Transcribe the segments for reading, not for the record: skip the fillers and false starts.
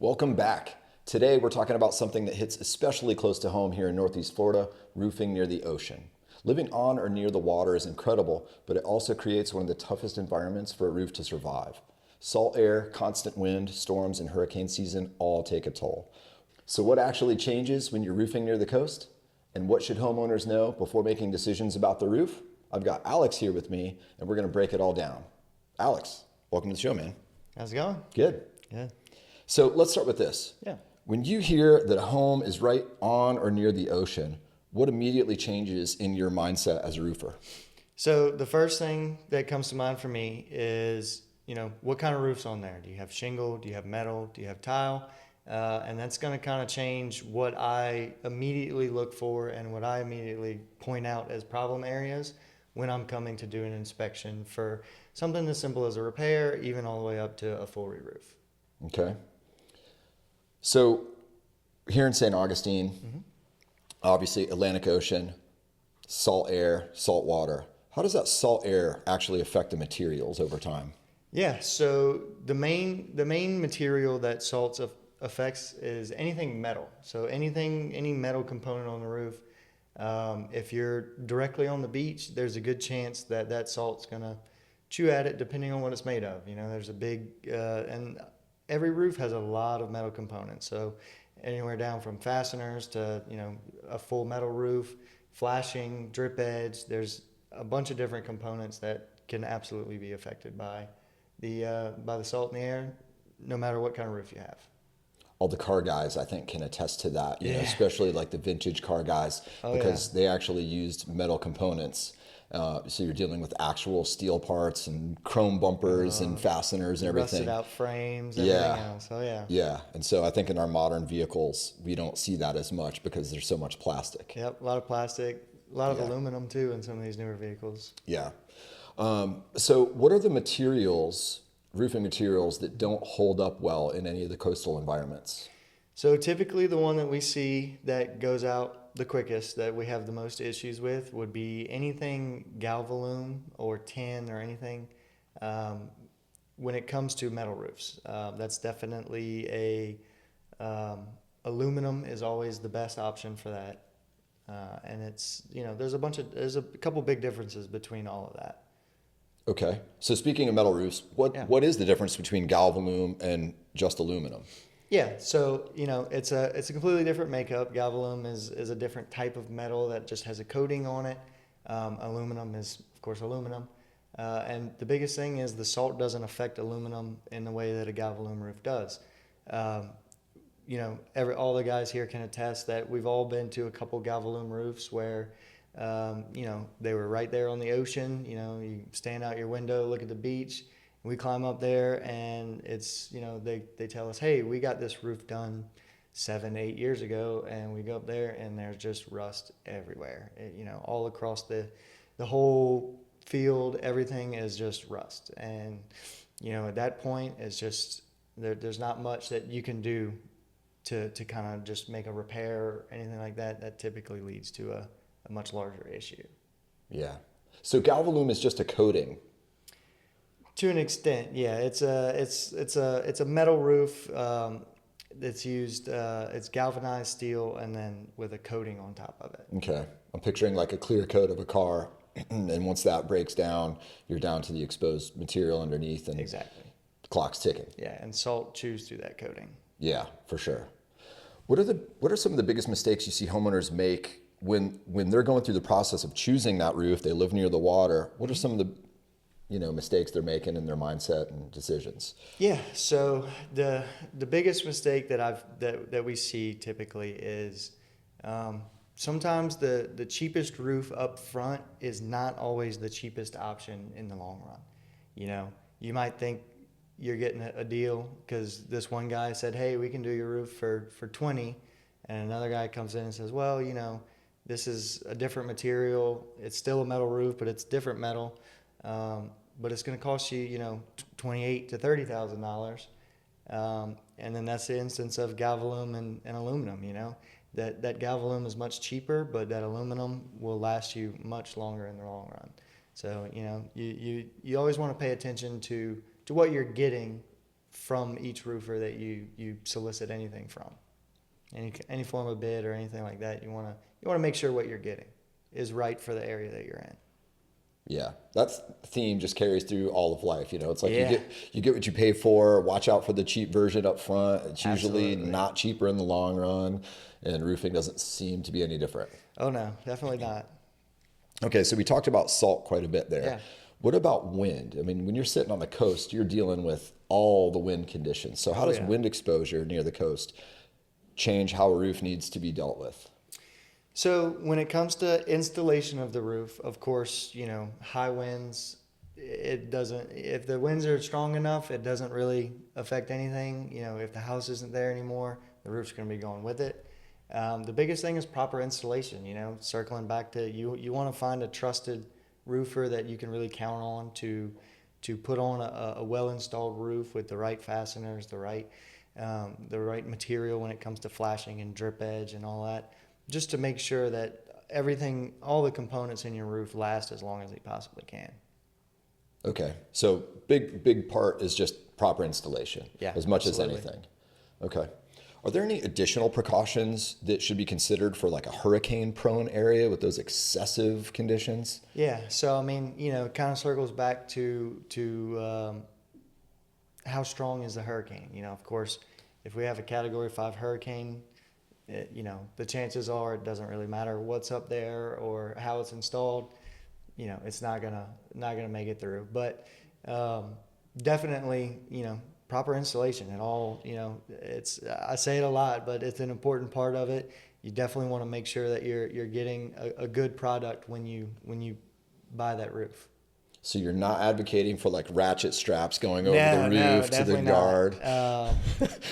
Welcome back. Today we're talking about something that hits especially close to home here in Northeast Florida, roofing near the ocean. Living on or near the water is incredible, but it also creates one of the toughest environments for a roof to survive. Salt air, constant wind, storms, and hurricane season all take a toll. So what actually changes when you're roofing near the coast? And what should homeowners know before making decisions about the roof? I've got Alex here with me, and we're going to break it all down. Alex, welcome to the show, man. How's it going? Good. Yeah. So let's start with this. Yeah. When you hear that a home is right on or near the ocean, what immediately changes in your mindset as a roofer? So the first thing that comes to mind for me is, what kind of roof's on there? Do you have shingle? Do you have metal? Do you have tile? And that's going to kind of change what I immediately look for and what I immediately point out as problem areas when I'm coming to do an inspection for something as simple as a repair, even all the way up to a full re-roof. Okay. So here in St. Augustine, obviously Atlantic Ocean, salt air, salt water. How does that salt air actually affect the materials over time? Yeah, so the main material that salts affects is anything metal. So any metal component on the roof. If you're directly on the beach, there's a good chance that salt's gonna chew at it, depending on what it's made of. There's a big and every roof has a lot of metal components. So anywhere down from fasteners to a full metal roof, flashing, drip edge. There's a bunch of different components that can absolutely be affected by the salt in the air, no matter what kind of roof you have. All the car guys, I think, can attest to that, especially like the vintage car guys, because they actually used metal components. So you're dealing with actual steel parts and chrome bumpers and fasteners and everything. Rusted out frames, everything else. Yeah. And so I think in our modern vehicles, we don't see that as much because there's so much plastic. Yep, a lot of plastic, a lot of aluminum too in some of these newer vehicles. Yeah. So what are the roofing materials that don't hold up well in any of the coastal environments? So typically the one that we see that goes out the quickest, that we have the most issues with, would be anything galvalume or tin or anything when it comes to metal roofs. That's definitely aluminum is always the best option for that. And it's, there's a couple big differences between all of that. Okay. So speaking of metal roofs, what is the difference between galvalume and just aluminum? Yeah, so it's a completely different makeup. Galvalume is a different type of metal that just has a coating on it. Aluminum is, of course, aluminum. And the biggest thing is the salt doesn't affect aluminum in the way that a galvalume roof does. All the guys here can attest that we've all been to a couple galvalume roofs where they were right there on the ocean. You stand out your window, look at the beach. We climb up there and it's, they tell us, hey, we got this roof done 7-8 years ago, and we go up there and there's just rust everywhere. All across the whole field, everything is just rust. And, at that point, it's just, there's not much that you can do to kind of just make a repair or anything like that. That typically leads to a much larger issue. Yeah. So galvalume is just a coating. To an extent, yeah. It's a metal roof that's used. It's galvanized steel, and then with a coating on top of it. Okay, I'm picturing like a clear coat of a car, and once that breaks down, you're down to the exposed material underneath, and exactly, the clock's ticking. Yeah, and salt chews through that coating. Yeah, for sure. What are some of the biggest mistakes you see homeowners make when they're going through the process of choosing that roof? They live near the water. What are some of the mistakes they're making in their mindset and decisions? Yeah. So the biggest mistake that we see typically is sometimes the cheapest roof up front is not always the cheapest option in the long run. You might think you're getting a deal because this one guy said, hey, we can do your roof for 20, and another guy comes in and says, well, this is a different material. It's still a metal roof, but it's different metal. But it's going to cost you, $28,000 to $30,000. And then that's the instance of galvalume and aluminum, that galvalume is much cheaper, but that aluminum will last you much longer in the long run. So, you always want to pay attention to what you're getting from each roofer that you solicit anything from. Any form of bid or anything like that, you want to make sure what you're getting is right for the area that you're in. Yeah, that theme just carries through all of life. It's like Yeah. you get what you pay for. Watch out for the cheap version up front. It's usually Absolutely. not cheaper in the long run, and roofing doesn't seem to be any different. Oh no, definitely not. Okay, so we talked about salt quite a bit there. Yeah. What about wind? I mean, when you're sitting on the coast, you're dealing with all the wind conditions. So how does yeah. wind exposure near the coast change how a roof needs to be dealt with? So when it comes to installation of the roof, of course, high winds, it doesn't, if the winds are strong enough, it doesn't really affect anything. If the house isn't there anymore, the roof's going to be going with it. The biggest thing is proper installation, circling back to you want to find a trusted roofer that you can really count on to put on a well-installed roof with the right fasteners, the right material when it comes to flashing and drip edge and all that, just to make sure that all the components in your roof last as long as they possibly can. Okay, so big part is just proper installation, as much absolutely. as anything. Okay. Are there any additional precautions that should be considered for like a hurricane-prone area with those excessive conditions? Yeah, so I mean, it kind of circles back to how strong is the hurricane. Of course, if we have a Category 5 hurricane, the chances are it doesn't really matter what's up there or how it's installed. It's not gonna make it through. But definitely, proper installation and all. I say it a lot, but it's an important part of it. You definitely want to make sure that you're getting a good product when you buy that roof. So you're not advocating for like ratchet straps going over the roof to the guard.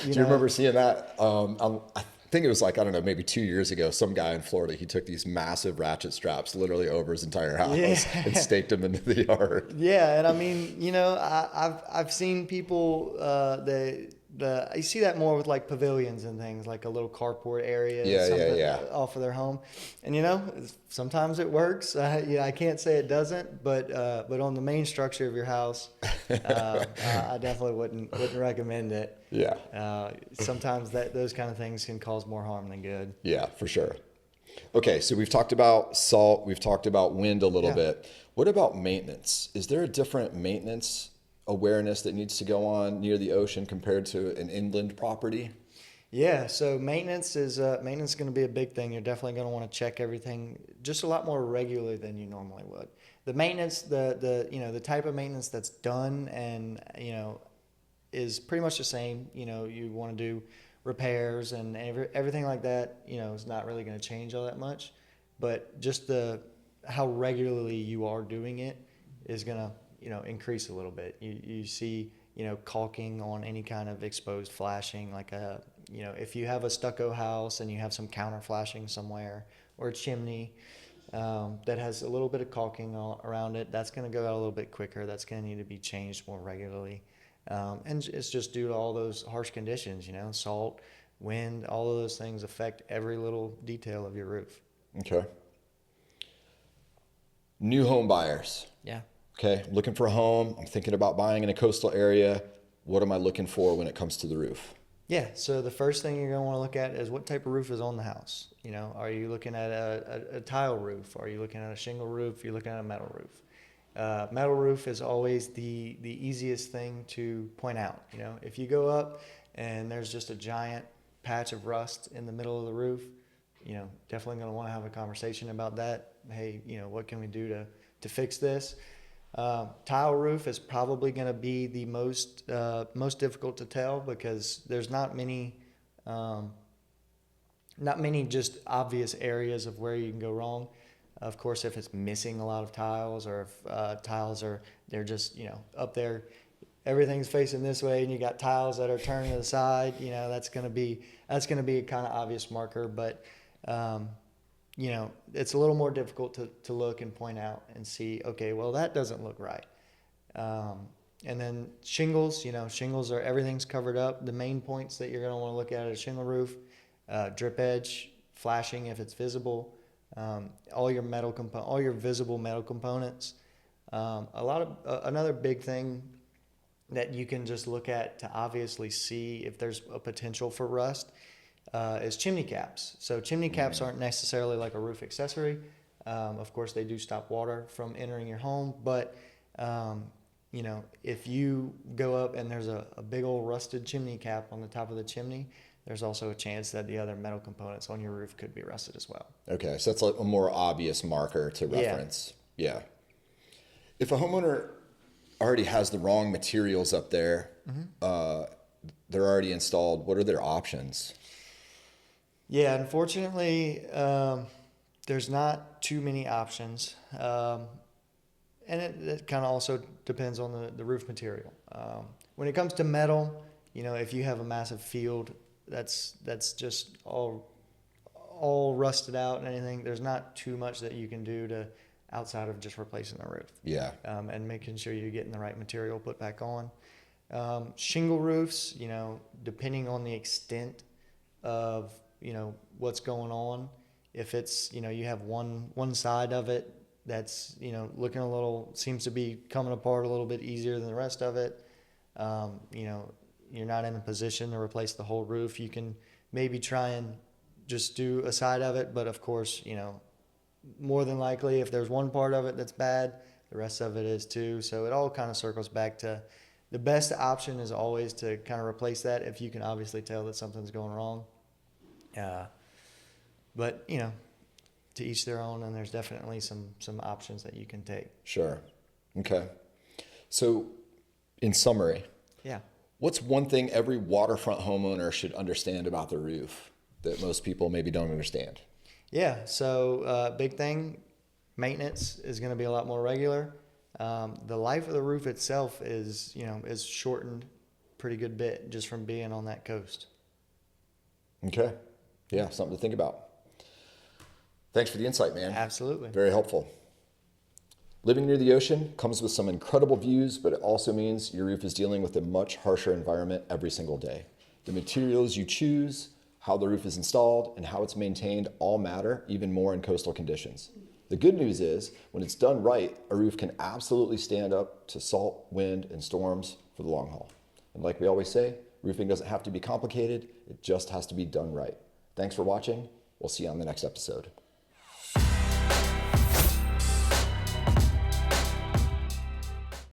Do you remember seeing that? I think it was like, I don't know, maybe 2 years ago, some guy in Florida, he took these massive ratchet straps literally over his entire house and staked them into the yard. Yeah, and I mean, I've seen people you see that more with like pavilions and things, like a little carport area off of their home. And sometimes it works. I can't say it doesn't, but on the main structure of your house, I definitely wouldn't recommend it. Yeah. Sometimes those kind of things can cause more harm than good. Yeah, for sure. Okay, so we've talked about salt, we've talked about wind a little bit. What about maintenance? Is there a different maintenance awareness that needs to go on near the ocean compared to an inland property? Yeah, so maintenance is going to be a big thing. You're definitely going to want to check everything just a lot more regularly than you normally would. The maintenance, the type of maintenance that's done and is pretty much the same. You want to do repairs and everything like that. Is not really going to change all that much, but just how regularly you are doing it is going to increase a little bit. You see caulking on any kind of exposed flashing, like if you have a stucco house and you have some counter flashing somewhere or a chimney that has a little bit of caulking around it, that's going to go out a little bit quicker. That's going to need to be changed more regularly. And it's just due to all those harsh conditions, salt, wind, all of those things affect every little detail of your roof. Okay. New home buyers. Yeah. Okay, looking for a home. I'm thinking about buying in a coastal area. What am I looking for when it comes to the roof? Yeah, so the first thing you're going to want to look at is what type of roof is on the house. Are you looking at a tile roof? Are you looking at a shingle roof? You're looking at a metal roof. Metal roof is always the easiest thing to point out. If you go up and there's just a giant patch of rust in the middle of the roof, definitely going to want to have a conversation about that. Hey, what can we do to fix this? Tile roof is probably going to be the most difficult to tell because there's not many just obvious areas of where you can go wrong. Of course, if it's missing a lot of tiles or if tiles they're just up there, everything's facing this way and you got tiles that are turned to the side, that's going to be a kind of obvious marker, but it's a little more difficult to look and point out and see, okay, well, that doesn't look right. And then shingles, shingles everything's covered up. The main points that you're going to want to look at a shingle roof, drip edge, flashing if it's visible, all your visible metal components. Another big thing that you can just look at to obviously see if there's a potential for rust is chimney caps. So chimney caps aren't necessarily like a roof accessory. Of course, they do stop water from entering your home, but you know, if you go up and there's a big old rusted chimney cap on the top of the chimney, there's also a chance that the other metal components on your roof could be rusted as well. Okay, so that's like a more obvious marker to reference. Yeah. If a homeowner already has the wrong materials up there, they're already installed, what are their options? Yeah, unfortunately, there's not too many options. And it kind of also depends on the roof material. When it comes to metal, you know, if you have a massive field that's just all rusted out and anything, there's not too much that you can do to outside of just replacing the roof. Yeah. And making sure you're getting the right material put back on. Shingle roofs, you know, depending on the extent of, you know, what's going on, if it's, you know, you have one side of it that's, you know, looking a little, seems to be coming apart a little bit easier than the rest of it, you know, you're not in a position to replace the whole roof. You can maybe try and just do a side of it, but of course, you know, more than likely, if there's one part of it that's bad, the rest of it is too. So it all kind of circles back to the best option is always to kind of replace that if you can obviously tell that something's going wrong. But, you know, to each their own, and there's definitely some options that you can take. Sure. Okay. So in summary, what's one thing every waterfront homeowner should understand about the roof that most people maybe don't understand? Yeah. So big thing, maintenance is going to be a lot more regular. The life of the roof itself is, you know, is shortened pretty good bit just from being on that coast. Okay. Yeah. Something to think about. Thanks for the insight, man. Absolutely. Very helpful. Living near the ocean comes with some incredible views, but it also means your roof is dealing with a much harsher environment every single day. The materials you choose, how the roof is installed, and how it's maintained all matter even more in coastal conditions. The good news is, when it's done right, a roof can absolutely stand up to salt, wind, and storms for the long haul. And like we always say, roofing doesn't have to be complicated, it just has to be done right. Thanks for watching. We'll see you on the next episode.